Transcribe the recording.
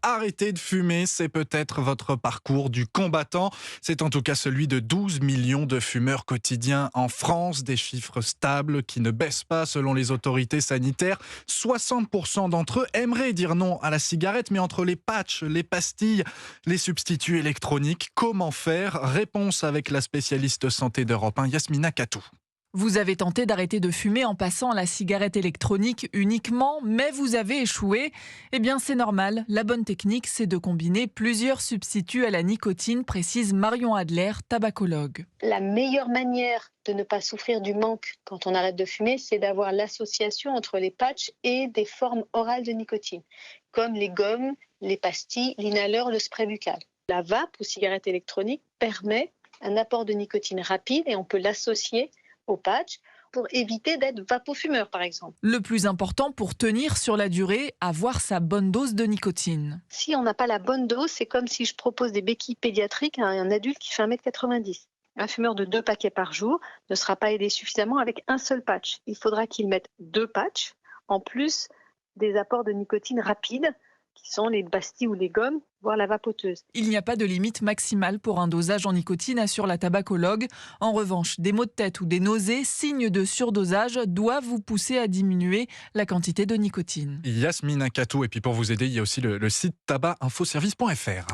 Arrêter de fumer, c'est peut-être votre parcours du combattant. C'est en tout cas celui de 12 millions de fumeurs quotidiens en France, des chiffres stables qui ne baissent pas selon les autorités sanitaires. 60% d'entre eux aimeraient dire non à la cigarette, mais entre les patchs, les pastilles, les substituts électroniques, comment faire? Réponse avec la spécialiste santé d'Europe 1, Yasmina Katou. Vous avez tenté d'arrêter de fumer en passant à la cigarette électronique uniquement, mais vous avez échoué. Eh bien, c'est normal. La bonne technique, c'est de combiner plusieurs substituts à la nicotine, précise Marion Adler, tabacologue. La meilleure manière de ne pas souffrir du manque quand on arrête de fumer, c'est d'avoir l'association entre les patchs et des formes orales de nicotine, comme les gommes, les pastilles, l'inhaleur, le spray buccal. La vape ou cigarette électronique permet un apport de nicotine rapide et on peut l'associer au patch pour éviter d'être vapofumeur, par exemple. Le plus important pour tenir sur la durée, avoir sa bonne dose de nicotine. Si on n'a pas la bonne dose, c'est comme si je propose des béquilles pédiatriques à un adulte qui fait 1,90 m. Un fumeur de 2 paquets par jour ne sera pas aidé suffisamment avec un seul patch. Il faudra qu'il mette 2 patchs, en plus des apports de nicotine rapides, qui sont les pastilles ou les gommes, voire la vapoteuse. Il n'y a pas de limite maximale pour un dosage en nicotine, assure la tabacologue. En revanche, des maux de tête ou des nausées, signes de surdosage, doivent vous pousser à diminuer la quantité de nicotine. Yasmina Katou, et puis pour vous aider, il y a aussi le site tabacinfoservice.fr.